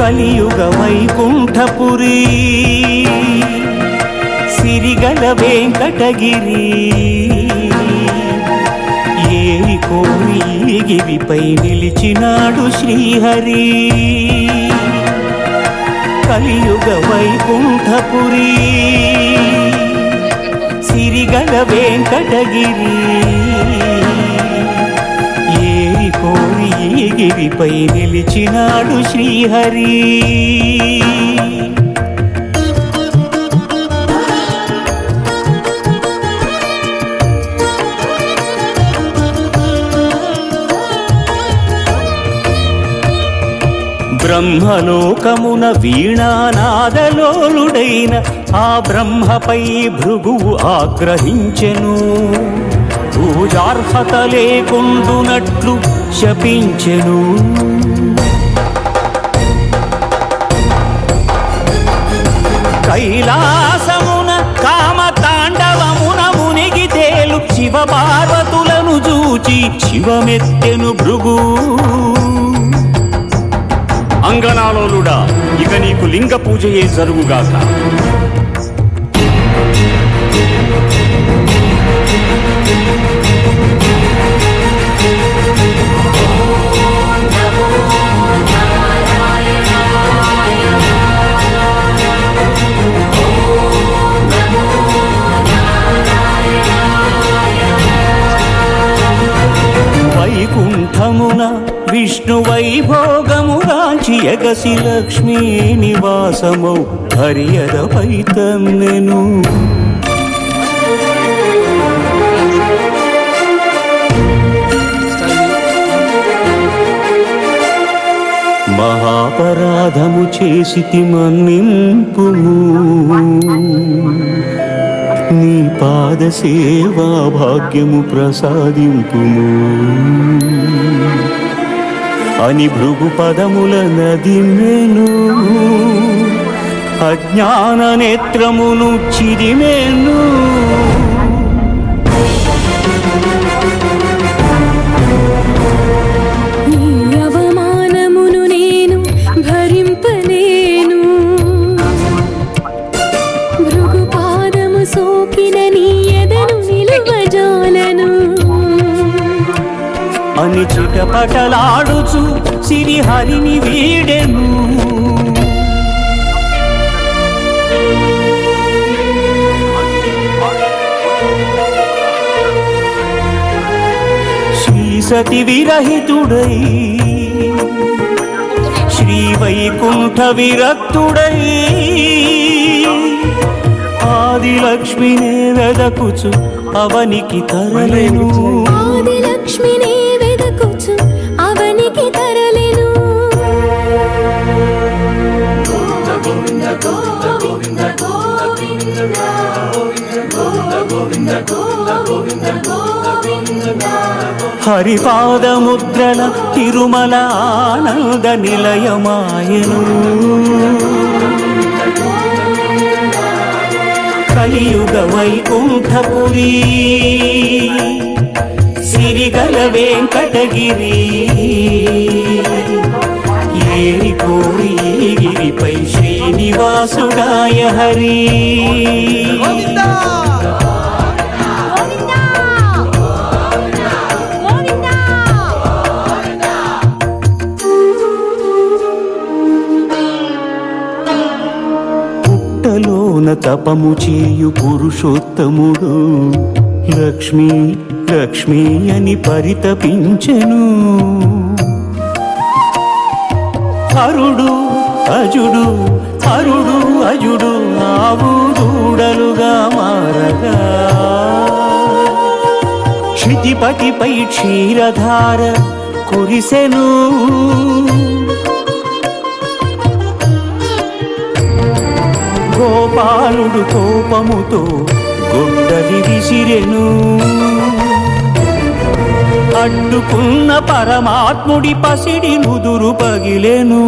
కలియుగ వైకుంఠపురి సిరిగల వెంకటగిరి ఏరి కోరి గిరిపై నిలిచినాడు శ్రీహరి కలియుగ వైకుంఠపురి సిరిగల వెంకటగిరి ఏరి కోరి గిరిపై నిలిచినాడు శ్రీహరి బ్రహ్మలోకమున వీణానాదలోలుడైన ఆ బ్రహ్మపై భృగువు ఆగ్రహించెను పూజార్హత లేకుండునట్లు శపించెను కైలాసమున కామతాండవమున మునిగి తేలు శివ పార్వతులను చూచి శివమెత్తెను భృగు అంగనాలోలుడా ఇక నీకు లింగ పూజయే జరుగుగాక వైకుంఠమున విష్ణు వైభోగముగాంచి ఎగసి లక్ష్మీ నివాసమౌ హరియదపై తన్నెను మహాపరాధము చేసితి మన్నింపుము నీ పాద సేవా భాగ్యము ప్రసాదింపుము అని భృగు పదముల నదిమెను అజ్ఞాన నేత్రమును చిరిమెను అని చిటపటలాడుచు సిరిహరిని వీడెను శ్రీ సతి విరహితుడై శ్రీ వైకుంఠ విరక్తుడై ఆదిలక్ష్మినే వెదకుచు అవనికి తరలెను ఆదిలక్ష్మినే వెదకుచు అవనికి తరలెను గోవింద గోవింద గోవింద గోవింద గోవింద గోవింద గోవింద గోవింద హరిపాదముద్రల తిరుమల ఆనంద నిలయమాయను కలియుగ వైకుంఠపురి సిరిగల వెంకటగిరి ఏరి కోరి గిరిపై శ్రీనివాసుడాయ హరి పుట్టలోన తపము చేయు పురుషోత్తముడు లక్ష్మీ లక్ష్మీ అని పరితపించెను హరుడు అజుడు హరుడు అజుడు ఆవు దూడలుగా మారగా క్షితిపతిపై క్షీరధార కురిసెను గోపాలుడు కోపముతో గొడ్డలి విసిరెను అడ్డుకున్న పరమాత్ముడి పసిడి నుదురు పగిలెను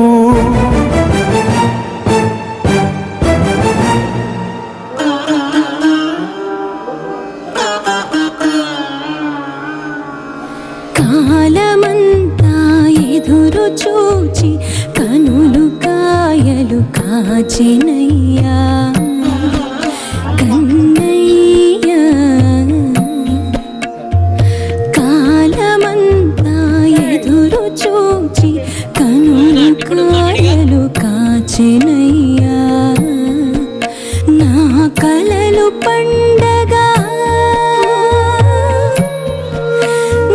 కాలమంతా ఎదురు చూచి కనులు కాయలు కాచెనయ్యా కన్నయ్య కాలమంతా ఎదురు చూచి కనులు కాయలు కాచెనయ్యా నా కలలు పండగా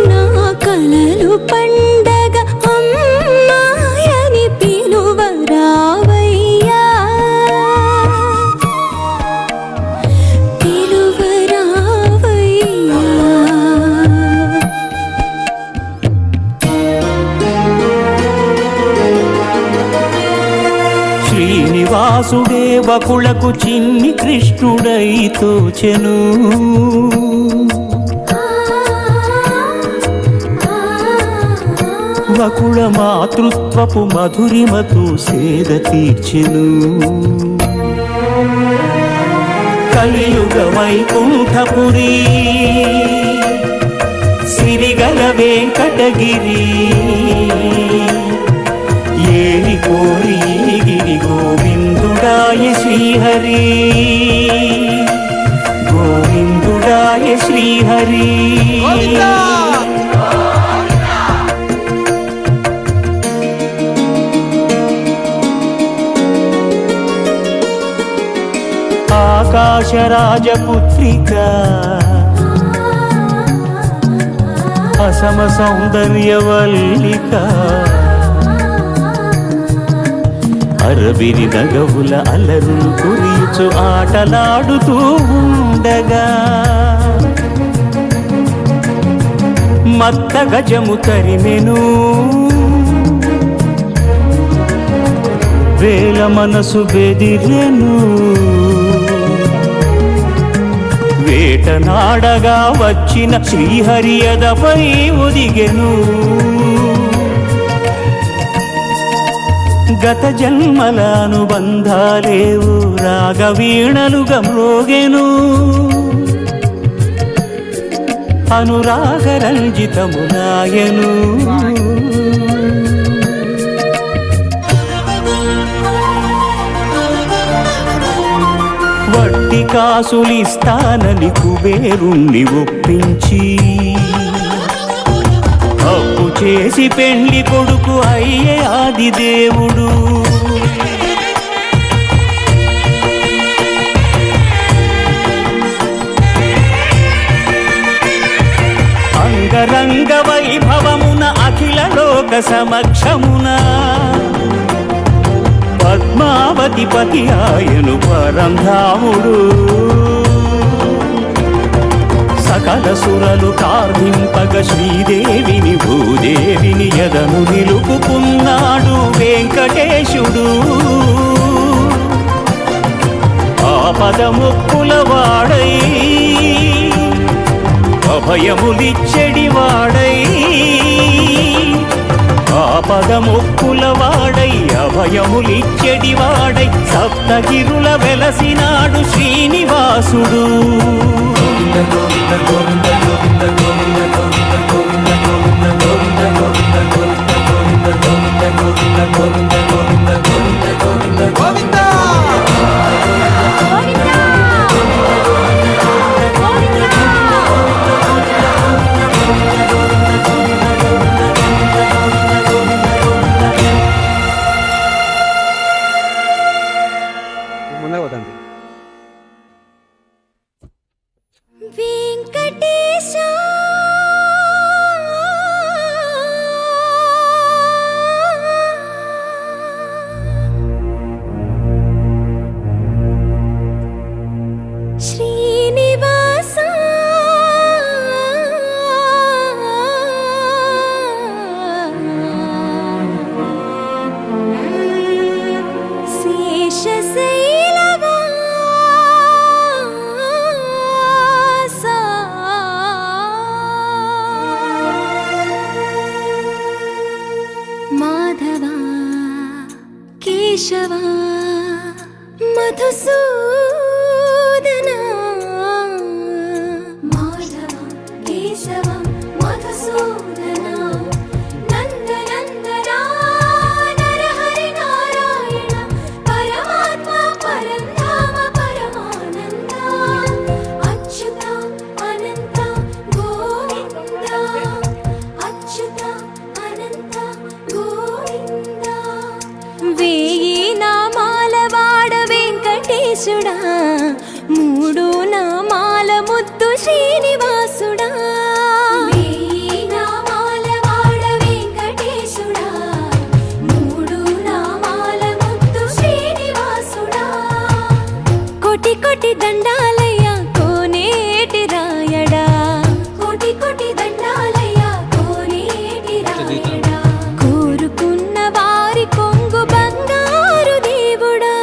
నా కలలు పండగ అమ్మాయని పిలువరావయ్యా పిలువరావయ్యా శ్రీనివాసుడే వకులకు చిన్ని కృష్ణుడై తోచెను వకుళ మాతృత్వపు మధురిమతో సేద తీర్చెను కలియుగ వైకుంఠపురి సిరిగల వెంకటగిరి ఏరి కోరి గిరి గోవిందుడాయ శ్రీహరి గోవిందుడాయ శ్రీహరి ఆకాశరాజపుత్రిక అసమ సౌందర్యవల్లిక అరవిరి నగవుల అలరులు కురియుచు ఆటలాడుతూ ఉండగా మత్త గజము తరిమెను వేల మనసు బెదిరెను వేటనాడగా వచ్చిన శ్రీహరియదపై ఒదిగెను గత జన్మల అనుబంధాలేవు రాగవీణలుగా మ్రోగెను అనురాగరంజితములాయను వట్టి కాసులిస్తానని కుబేరుణ్ణి ఒప్పించి అప్పు చేసి పెళ్లి కొడుకు అయ్యే ఆదిదేవుడు అంగరంగ వైభవమున అఖిల లోక సమక్షమున పద్మావతి పతి ఆయను పరంధాముడు సకల సురలు ప్రార్థింపగ శ్రీదేవిని భూదేవిని యదను నిలుపుకున్నాడు వెంకటేశుడు ఆపదముక్కుల వాడై అభయములిచ్చెడివాడై ఆపదముక్కుల వాడై అభయములిచ్చెడివాడై సప్తగిరుల వెలసినాడు శ్రీనివాసుడు వెంకటేశ శ్రీనివాస మాధవ కేశవ మధుసూదన మాధవ కేశవ మధుసూదన నందనందన నరహరి నారాయణ వెంకటేశుడా మూడు నామాల ముద్దు శ్రీనివాసుడా వెయ్యి నామాల వాడ వెంకటేశుడా మూడు నామాల ముద్దు శ్రీనివాసుడా కోటి కోటి దండాలయ్యా కోనేటి రాయడా కోటి కోటి దండాలయ్యా కోనేటి రాయడా కోరుకున్న వారి కొంగు బంగారు దేవుడా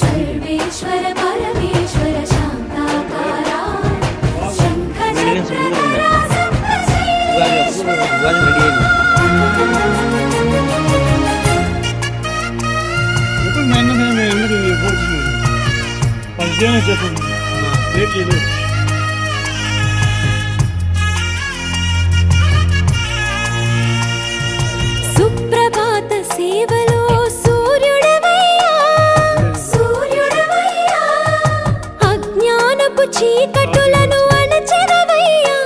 సర్వేశ్వర పరమేశ్వర శాంతాకారా శంఖ చక్ర సుప్రభాత సేవలో సూర్యుడవయ్యా సూర్యుడవయ్యా అజ్ఞానపు చీకటులను అణచెదవయ్యా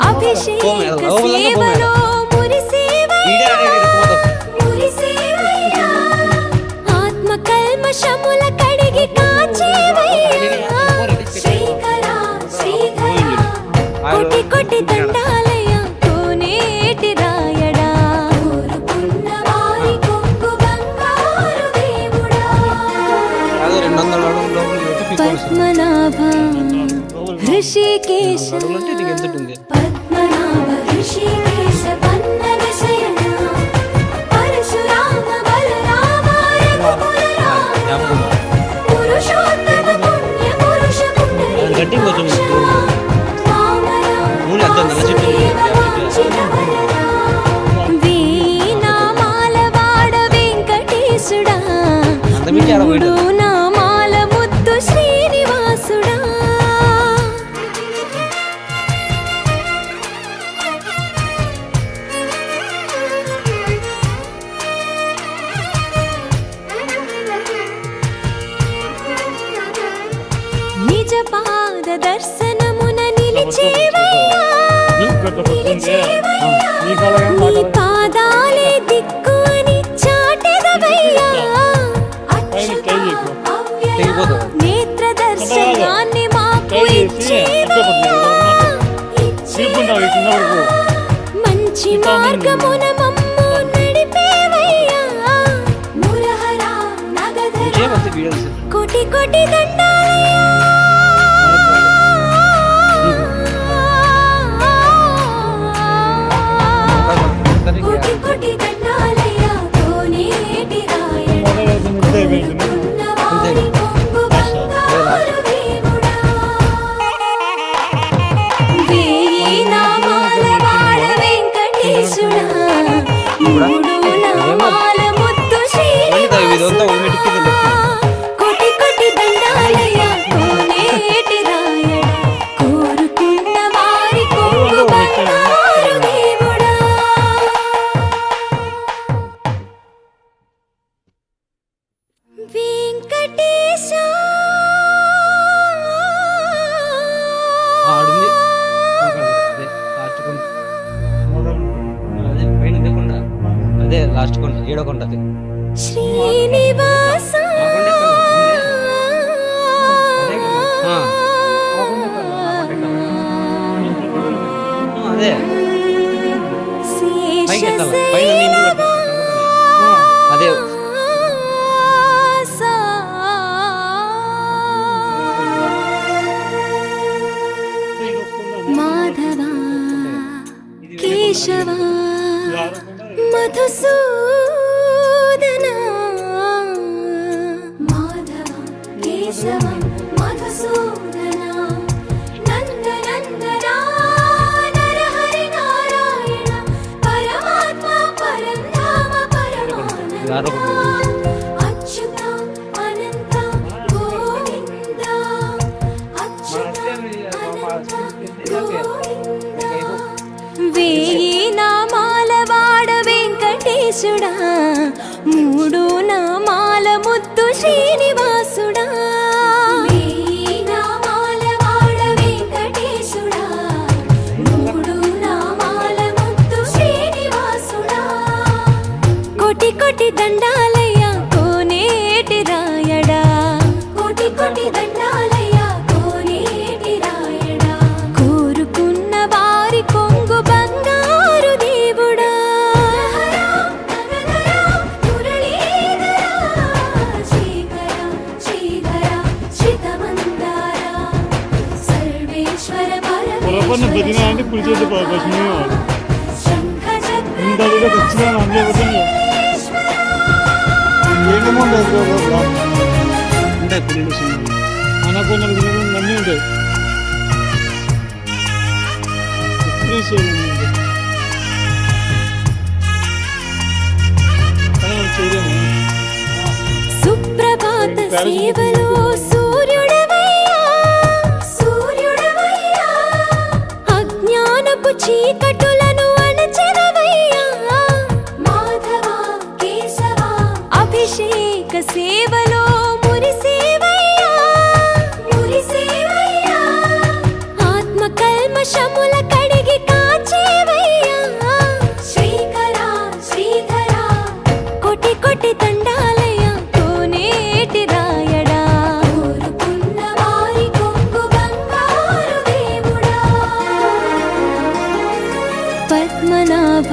అభిషేక సేవలో మురిసేవయ్యా మురిసేవయ్యా ఆత్మ కల్మషముల కడిగి కాచేవయ్యా శ్రీకరా శ్రీకరా కోటి కోటి దండాలయ్యా కోనేటి రాయడా కోరుకున్న వారి కొంగు బంగారు దేవుడా పద్మనాభ ఋషికేశ పద్మనాభ ఋషికేశ పన్నగ శయన పరశురామ బలరామ రఘుకులరామ పురుషోత్తమ పుణ్య పురుష పుండరీకాక్ష నామాల వాడ వెంకటేశుడా మూడు నామాల ముద్దు శ్రీనివాసుడా నిజ పాద దర్శనమున నిలిచేవయ్యా నిలిచేవయ్యా నీ పాదాలే దిక్కు అని చాటెదవయ్యా అచ్యుత అవ్యయ నేత్ర దర్శనాన్ని మాకు ఇచ్చేవయ్యా ఇచ్చేవయ్యా మంచి మార్గమున మమ్ము నడిపేవయ్యా మురహర నగధర కోటి కోటి దండాలయ్యా కోటి కోటి దండాలయ్యా కోనేటి రాయడా కోరుకున్న వారి కొంగు బంగారు దేవుడా వెయ్యి నామాల వాడ వెంకటేశుడా మూడు నామాల ముద్దు శ్రీనివాసుడా కోటి కోటి దండాలయ్యా కోనేటి రాయడా కోరుకున్న వారి కొంగు బంగారు దేవుడా వెంకటేశ ఆడుంది అదే లాస్ట్ కొండ అదే పైన ఇదే కొండ అదే లాస్ట్ కొండ ఏడో కొండ అదే శ్రీనివాస అదే పైకి ఎక్కాలి పైన నీళ్ళు అదే మాధవ కేశవ మధుసూదన మాధవ కేశవ మధుసూదన నందనందన నరహరి నారాయణ పరమాత్మ పరంధామ పరమానంద అచ్యుత అనంత గోవింద అచ్యుత అనంత గోవింద వెయ్యి నామాల వాడ వెంకటేశుడా మూడు నామాల ముద్దు శ్రీనివాసుడా వెయ్యి నామాల వాడ వెంకటేశుడా కోటి దండాలయ్యా కోనేటి రాయడా కోటి కోటి దండాలయ్యా కోనేటి రాయడా కోరుకున్న వారి కొంగు బంగారు దేవుడా పొరపాటున బతినా అంటే కుడి చేతి పశ్చిమే వాడు ఇంతలో ఖచ్చితంగా అందులో పోతుంది ఏమేమో ఉంటాయి పిల్లలు అనకుండా అన్నీ ఉంటాయి సుప్రభాత సేవలో సూర్యుడవయ్యా సూర్యుడవయ్యా అజ్ఞానపు చీకటులను అణచెదవయ్యా మాధవ కేశవ అభిషేక సేవలో మురిసేవయ్యా మురిసేవయ్యా ఆత్మ కల్మషముల కడిగి కాచేవయ్యా శ్రీకర శ్రీధర కోటి కోటి దండాలయ్యా కోనేటి రాయడా కోరుకున్న వారి కొంగు బంగారు దేవుడా పద్మనాభ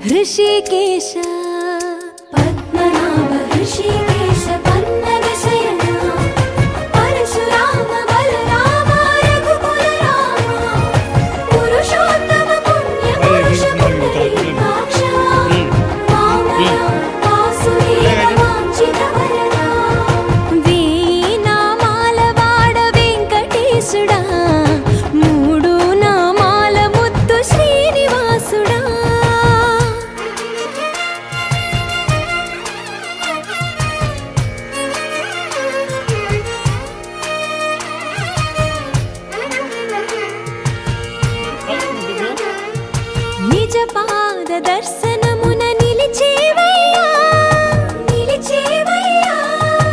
హృషికేశ పద్మనాభ హృషికేశ పన్నగ శయన పరశురామ బలరామ రఘుకుల రామ పురుషోత్తమ పుణ్య పురుష పుండరీకాక్ష వామన వాసుదేవ వాంఛిత వరద వేయి నామాల వాడ వెంకటేశుడా మూడు నామాల ముద్దు శ్రీనివాసుడా నిజ పాద దర్శనమున నిలిచేవయ్యా నిలిచేవయ్యా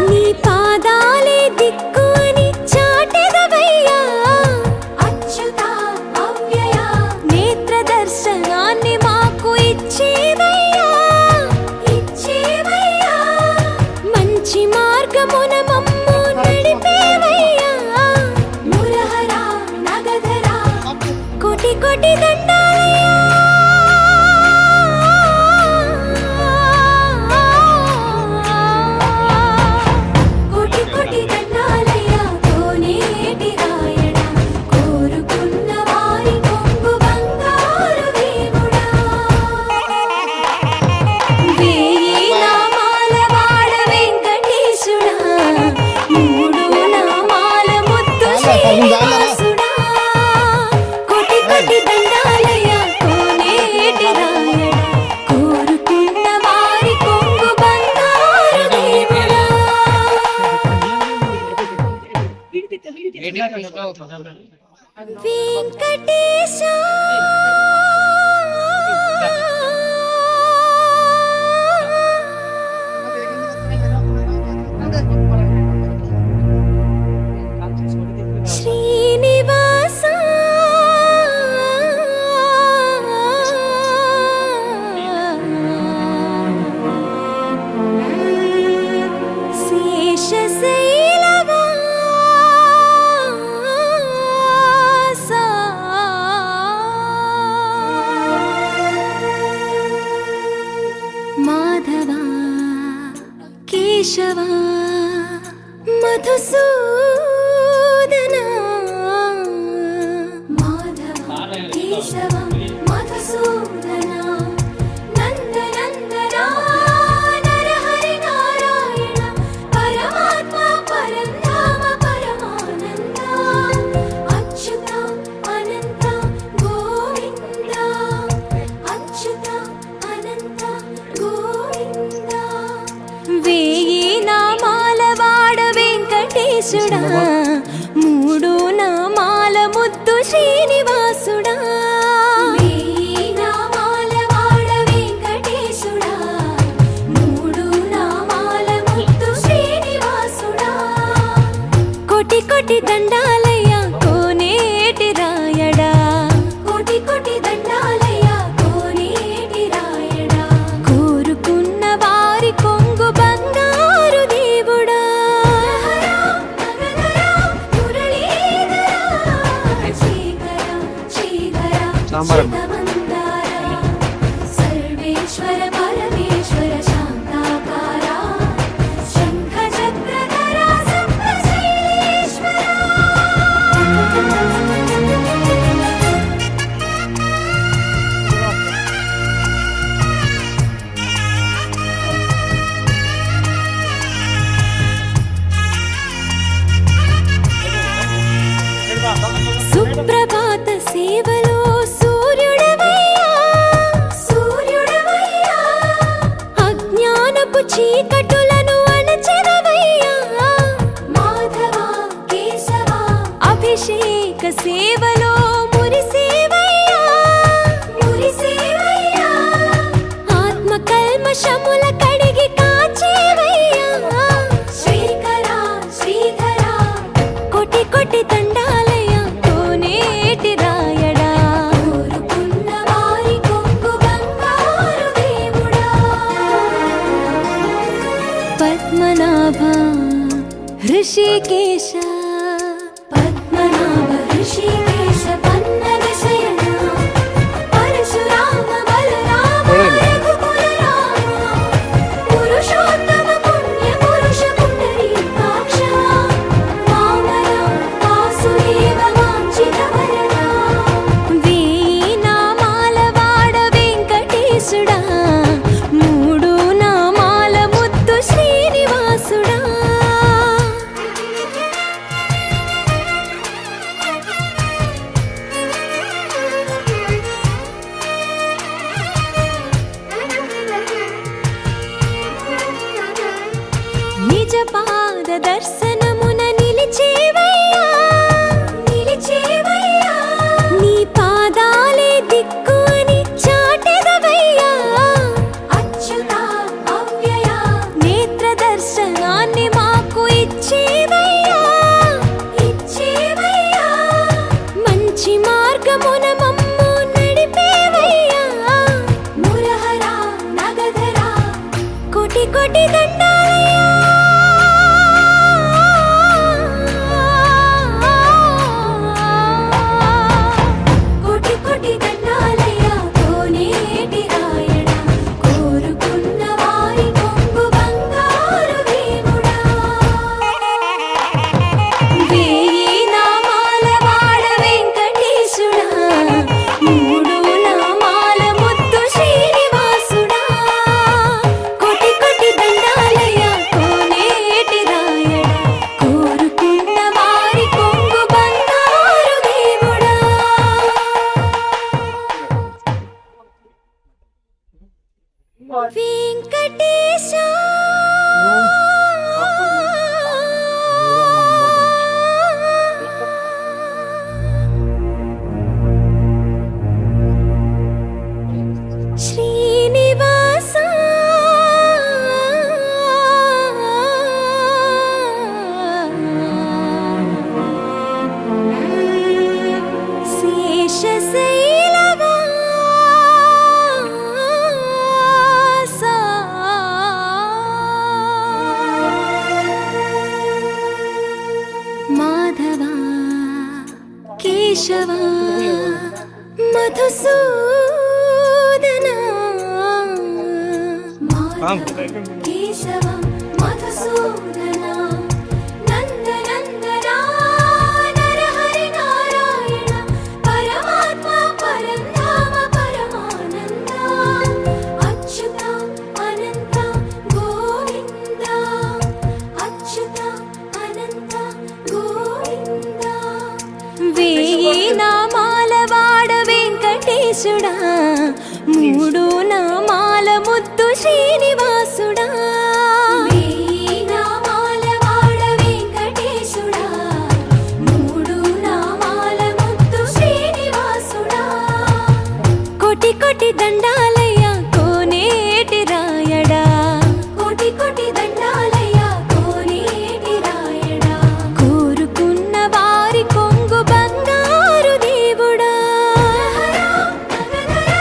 నీ పాదాలే దిక్కు అని చాటెదవయ్యా అచ్యుత అవ్యయ నేత్ర దర్శనాన్ని మాకు ఇచ్చేవయ్యా ఇచ్చేవయ్యా మంచి మార్గమున మమ్ము నడిపేవయ్యా మురహర నగధర కోటి కోటి దండాలయ్యా కోటి కోటి దండాలయ్యా కోనేటి రాయడా కోరుకున్న వారి కొంగు బంగారు దేవుడా వేయి నామాల వాడ వెంకటేశుడా మూడు నామాల ముద్దు శ్రీనివాసుడా కోటి కోటి దండాలయ్యా కోనేటి రాయడా కోరుకున్న వారి కొంగు బంగారు దేవుడా వెంకటేశ శ్రీనివాస మాధవ కేశవ మధుసూదన మాధవ కేశవ మధుసూదన నందనందన నరహరి నారాయణ పరమాత్మ పరంధామ పరమానంద అచ్యుత అనంత గోవింద అచ్యుత అనంత గోవింద వేయి నామాల వాడ వెంకటేశుడా మూడు నామాల ముద్దు శ్రీనివాసుడా వేయి నామాల వాడ వెంకటేశుడా మూడు నామాల ముద్దు శ్రీనివాసుడా కోటి కోటి దండాలయ్యా కోనేటి రాయడా కోటి కోటి దండాలయ్యా కోనేటి రాయడా కోరుకున్న సర్వేశ్వర పరమేశ్వర శాంతాకార శంఖ చక్రధర సప్తశైలేశ్వర సుప్రభాత సేవలో సూర్యుడవయ్యా సూర్యుడవయ్యా అజ్ఞానపు చీకటులను అణచెదవయ్యా మాధవ కేశవ అభిషేక సేవలో మురిసేవయ్యా మురిసేవయ్యా ఆత్మ కల్మషముల కడిగి కాచేవయ్యా శ్రీకర శ్రీధర కోటి కోటి దండాలయ కోనేటి రాయడా కోరుకున్న వారి కొంగు బంగారు దేవుడా పద్మనాభ హృషికేశ పద్మనాభ హృషికేశ పన్నగ శయన పరశురామ బలరామ రఘుకుల రామ పురుషోత్తమ పుణ్య పురుష పుండరీకాక్ష వామన వాసుదేవ వాంఛిత వరదా వేయి నామాల వాడ వెంకటేశుడా మూడు నామాల ముద్దు శ్రీనివాసుడా నిజ పాద దర్శనమున నిలిచేవయ్యా నిలిచేవయ్యా నీ పాదాలే దిక్కు అని చాటెదవయ్యా అచ్యుత అవ్యయ నేత్ర దర్శనాన్ని మాకు ఇచ్చేవయ్యా ఇచ్చేవయ్యా మంచి మార్గమున మమ్ము నడిపేవయ్యా మురహర నగధర కోటి కోటి దండాలయ్యా కోటి కోటి దండాలయ్యా కోనేటి రాయడా కోరుకున్న వారి కొంగు బంగారు దేవుడా వేయి నామాల వాడ వెంకటేశుడా మూడు నామాల ముద్దు శ్రీనివాసుడా కోటి కోటి దండాలయ్యా కోనేటి రాయడా కోరుకున్న వారి కొంగు బంగారు దేవుడా వెంకటేశ శ్రీనివాస శేషశైలవాస మాధవ కేశవ మధుసూదన కేశవ మధుసూదన నందనందన నరహరి నారాయణ పరమాత్మ పరంధామ పరమానంద అచ్యుత అనంత గోవింద అచ్యుత అనంత గోవింద వేయి నామాల వాడ వెంకటేశుడా మూడు నామాల ముద్దు శ్రీనివాసుడా వేయి నామాల వాడ వెంకటేశుడా మూడు నామాల ముద్దు శ్రీనివాసుడా కోటి కోటి దండాలయ్యా కోనేటి రాయడా కోటి కోటి దండాలయ్యా కోనేటి రాయడా కోరుకున్న వారి కొంగు బంగారు దేవుడా నగధర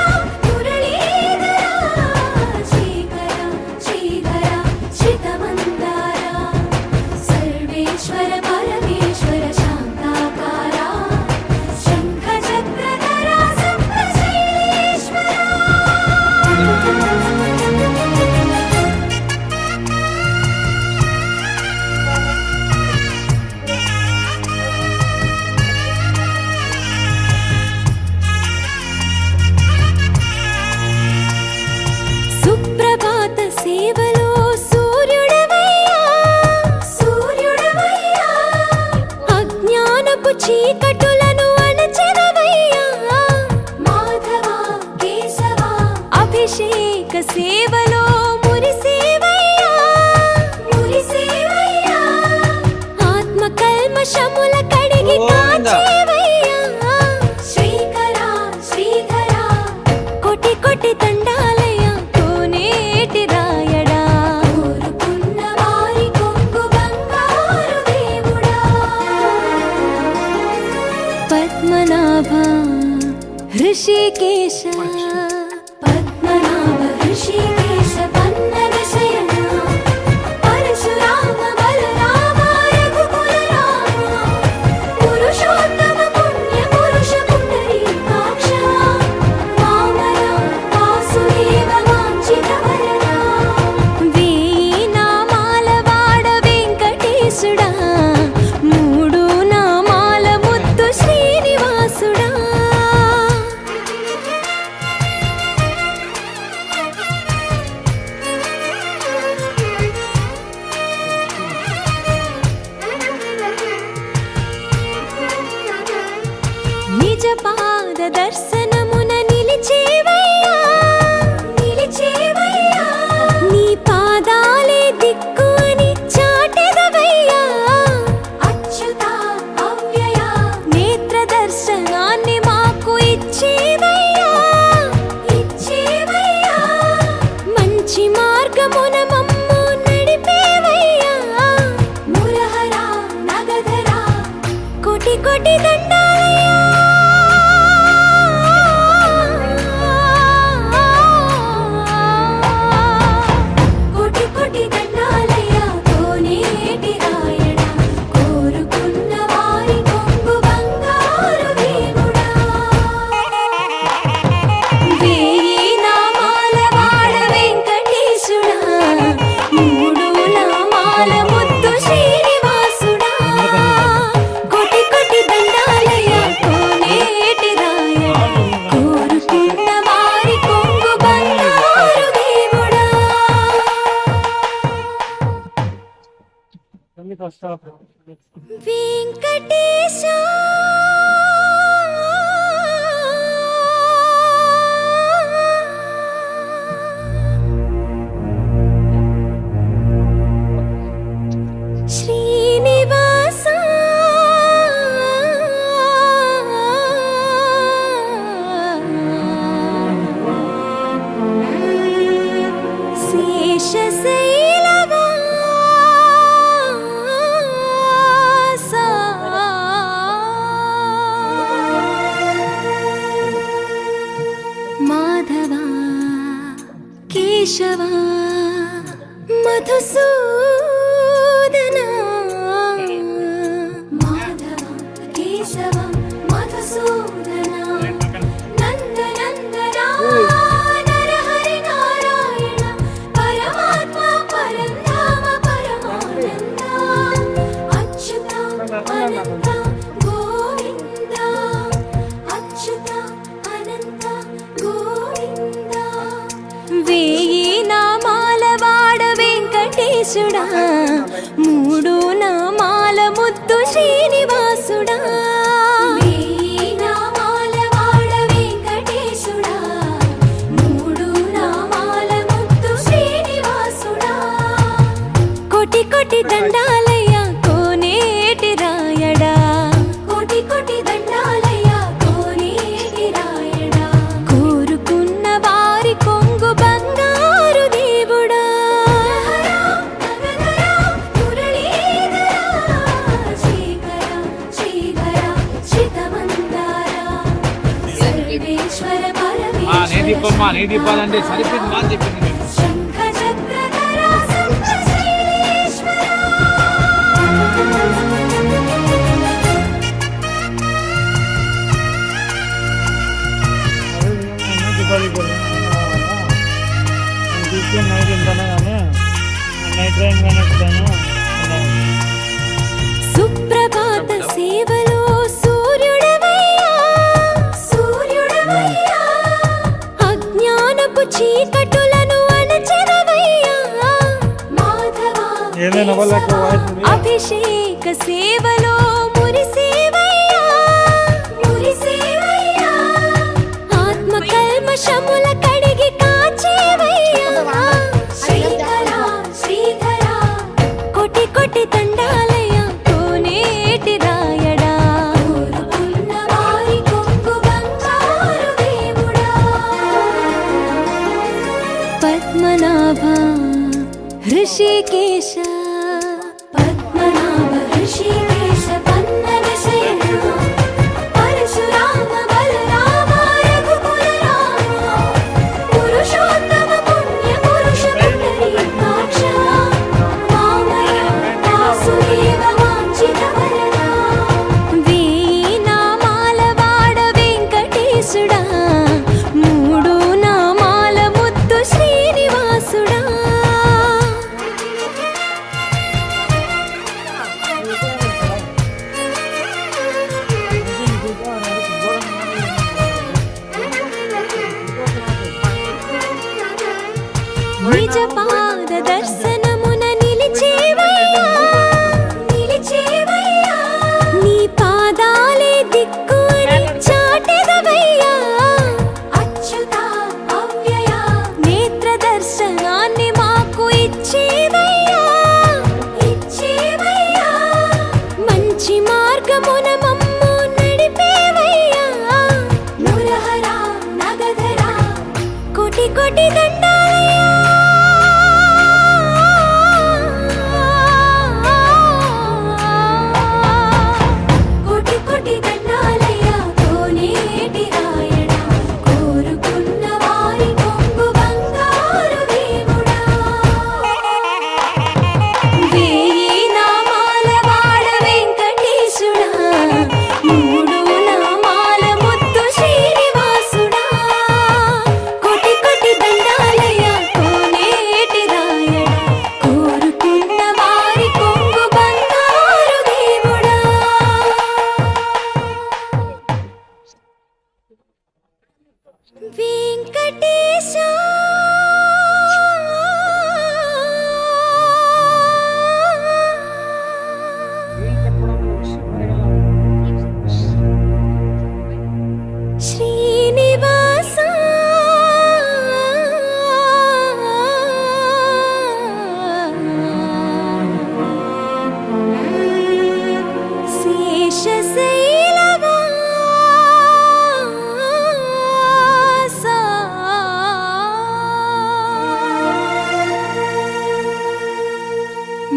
ऋषिकेश पद्मनाभ ऋषिकेश पन्नग शयन परशुराम बलराम रघुकुल राम पुरुषोत्तम पुण्य पुरुष पुंडरीकाक्ष वामन वासुदेव वाञ्छित वरदा वेయి నామాల వాడ వెంకటేశుడా మూడు నామాల ముద్దు శ్రీనివాసుడా నిజ పాద దర్శనమున నిలిచేవయ్యా నిలిచేవయ్యా నీ పాదాలే దిక్కు అని చాటెదవయ్యా అచ్యుత అవ్యయ నేత్ర దర్శనాన్ని మాకు ఇచ్చేవయ్యా ఇచ్చేవయ్యా మంచి మార్గమున మమ్ము నడిపేవయ్యా మురహర నగధర కోటి కోటి దండాలయ్యా కోటి కోటి దండాలయ్యా కోనేటి రాయడా కోరుకున్న వారి కొంగు బంగారు దేవుడా వేయి నామాల వాడ వెంకటేశుడా మూడు నామాల ముద్దు శ్రీనివాసుడా కోటి కోటి దండాలయ్యా కోనేటి రాయడా కోరుకున్న వారి కొంగు బంగారు దేవుడా వెంకటేశ శ్రీనివాస మాధవ కేశవ మధుసూదన మాధవ కేశవ మధుసూదన నందనందన నరహరి నారాయణ పరమాత్మ పరంధామ పరమానంద అచ్యుత అనంత గోవింద అచ్యుత అనంత గోవింద వేయి నామాల వాడ వెంకటేశుడా మూడు నామాల ముద్దు శ్రీనివాసుడా వేయి నామాల వాడ వెంకటేశుడా మూడు నామాల ముద్దు శ్రీనివాసుడా కోటి కోటి దండాలయ్యా కోనేటి రాయడా కోటి కోటి దండాలయ్యా కోనేటి రాయడా కోరుకున్న వారి కొంగు బంగారు దేవుడా సర్వేశ్వర దీపమ్మా నీ దీపాలంటే సరిపోయింది మా చెప్పింది మేము. శంఖ చక్రధర సంత శ్రీశ్వర సుప్రభాత సేవలో సూర్యుడవయ్యా సూర్యుడవయ్యా అజ్ఞానపు చీకటులను అణచెదవయ్యా మాధవ అభిషేక సేవలో మురిసేవయ్యా మురిసేవయ్యా ఆత్మ కల్మషముల కడిగి కాచేవయ్యా శ్రీధర శ్రీధర కోటి కోటి దండాలయ్యా కోనేటి రాయడా కోరుకున్న వారి కొంగు బంగారు దేవుడా పద్మనాభ ऋषिकेश पद्मनाभ ऋषिकेश पन्नग शयन परशुराम बलराम रघुकुल దర్శనమున నిలిచేవయ్యా నిలిచేవయ్యా నీ పాదాలే దిక్కు అని చాటెదవయ్యా అచ్యుత అవ్యయ నేత్ర దర్శనాన్ని మాకు ఇచ్చేవయ్యా ఇచ్చేవయ్యా మంచి మార్గమున మమ్ము నడిపేవయ్యా మురహర నగధర కోటి కోటి దండాలయ్యా కోటి కోటి దండాలయ్యా కోనేటి రాయడా కోరుకున్న వారి కొంగు బంగారు దేవుడా వేయి నామాల వాడ వెంకటేశుడా మూడు నామాల ముత్తు శ్రీనివాసుడా కోటి కోటి దండాలయ్యా కోనేటి రాయడా కోరుకున్న వారి కొంగు బంగారు దేవుడా వెంకటేశ శ్రీనివాస శేషశైలవాస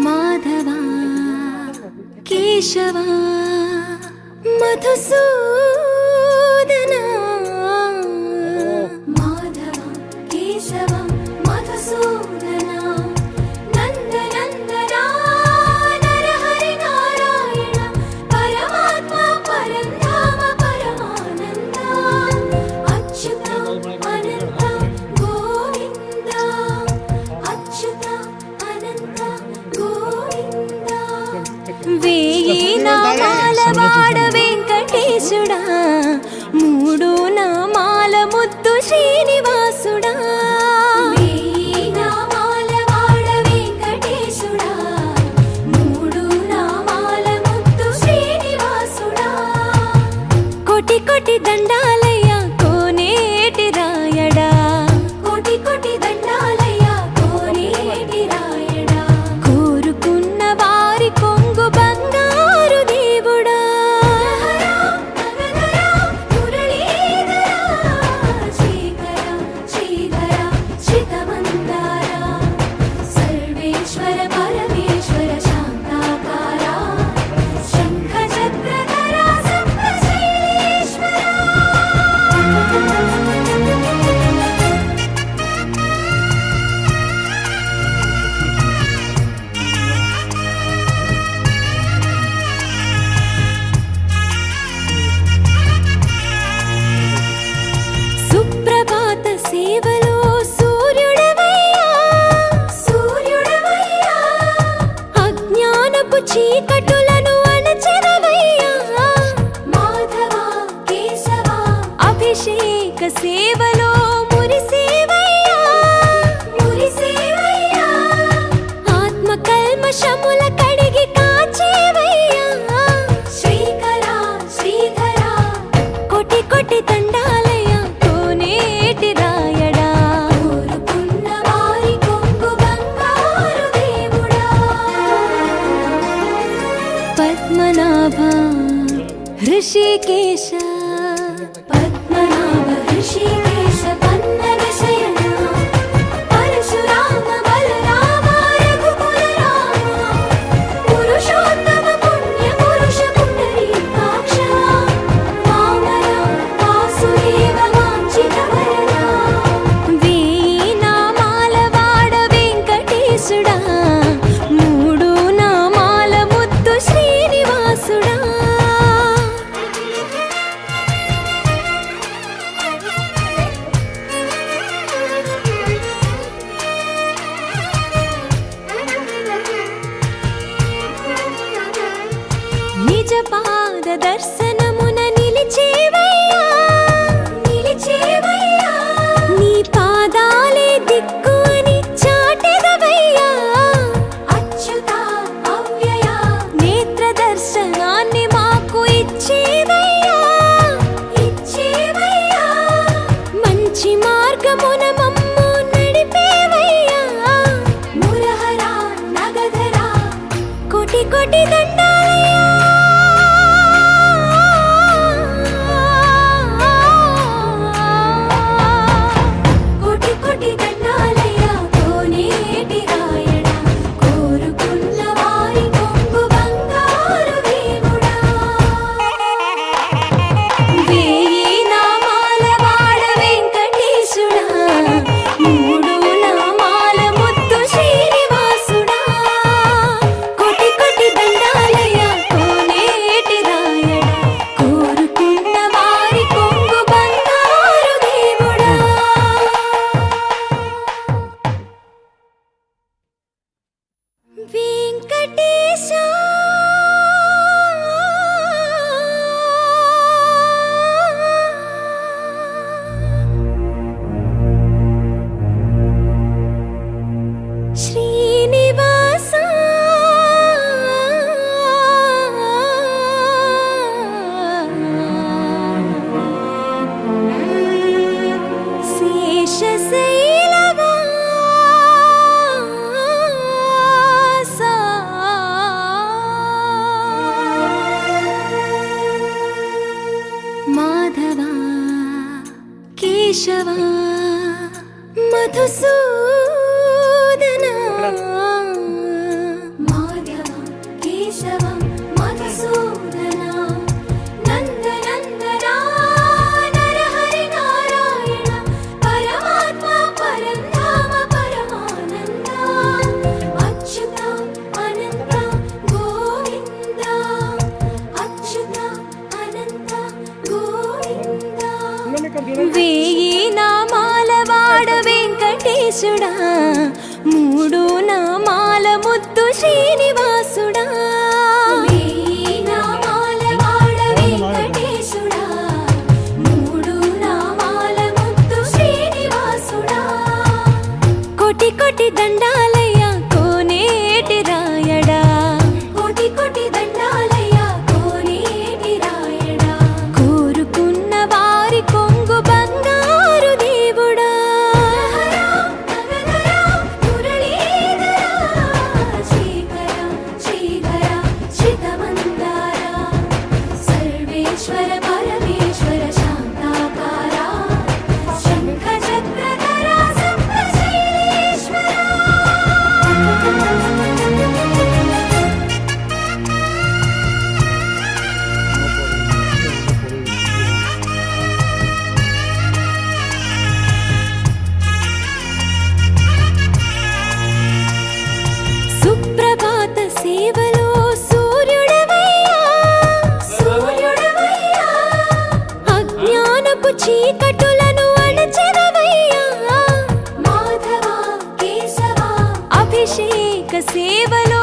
మాధవ కేశవ మధుసూదన మాధవ కేశవ మధుసూదన నందనందన నరహరి నారాయణ పరమాత్మ పరంధామ పరమానంద అచ్యుత అనంత గోవింద అచ్యుత అనంత గోవింద వేయి నామాల వాడ వెంకటేశుడా మూడు నామాల ముద్దు శ్రీనివాసుడా వేయి నామాల వాడ వెంకటేశుడా మూడు నామాల ముద్దు శ్రీనివాసుడా కోటి కోటి దండాలయ్యా కోనేటి రాయడా కోటి కోటి దండాలయ్యా కోనేటి రాయడా కోరుకున్న వారి కొంగు బంగారు దేవుడా శ్రీకర శ్రీధర శ్రితమందార సర్వేశ్వర పరమేశ్వర శాంతాకార శంఖ చక్రధర సప్తశైలేశ్వర సుప్రభాత సేవలో సూర్యుడవయ్యా సూర్యుడవయ్యా అజ్ఞానపు చీకటులను అణచెదవయ్యా మాధవ కేశవ అభిషేక సేవలో మురిసేవయ్యా మురిసేవయ్యా ఆత్మ కల్మషముల కడిగి కాచేవయ్యా శ్రీకర శ్రీధర కోటి కోటి దండాలయ్యా కోనేటి రాయడా కోరుకున్న వారి కొంగు బంగారు దేవుడా పద్మనాభ హృషికేశ పద్మనాభ హృషికేశ పన్నగ శయన పరశురామ బలరామ రఘుకుల రామ పురుషోత్తమ పుణ్య పురుష పుండరీకాక్ష వామన వాసుదేవ వాంఛిత వరద వేయి నామాల వాడ వెంకటేశుడా మూడు నామాల ముద్దు శ్రీనివాసుడా నిజ పాద దర్శనమున నిలిచేవయ్యా నిలిచేవయ్యా నీ పాదాలే దిక్కు అని చాటెదవయ్యా కోటి దండాలయ్యా కోటి కోటి దండాలయ్యా కోనేటి రాయడా కోరుకున్న వారి కొంగు బంగారు దేవుడా వేయి నామాల వాడ వెంకటేశుడా మూడు నామాల ముత్తు శ్రీనివాసుడా కోటి కోటి దండాలయ్యా కోనేటి రాయడా కోరుకున్న వారి కొంగు బంగారు దేవుడా వెంకటేశా శ్రీనివాస శేషశైలవాస మాధవ కేశవ మధుసూదన మాధవ కేశవ మధుసూదన నందనందన నరహరి నారాయణ పరమాత్మ పరంధామ పరమానంద అచ్యుత అనంత గోవింద అచ్యుత అనంత గోవింద వేయి నామాల వాడ వెంకటేశుడా మూడు నామాల ముద్దు శ్రీనివాసుడా వేయి నామాల వాడ వెంకటేశుడా మూడు నామాల ముద్దు శ్రీనివాసుడా కోటి కోటి దండాలయ్యా కోనేటి రాయడా కోటి కోటి దండాలయ్యా కోనేటి రాయడా కోరుకున్న వారి కొంగు బంగారు దేవుడా సర్వేశ్వర పరమేశ్వర శాంతాకార శంఖ చక్రధర సప్తశైలేశ్వర సుప్రభాత సేవలో సూర్యుడవయ్యా సూర్యుడవయ్యా అజ్ఞానపు చీకటులను అణచెదవయ్యా మాధవ కేశవ అభిషేక సేవలో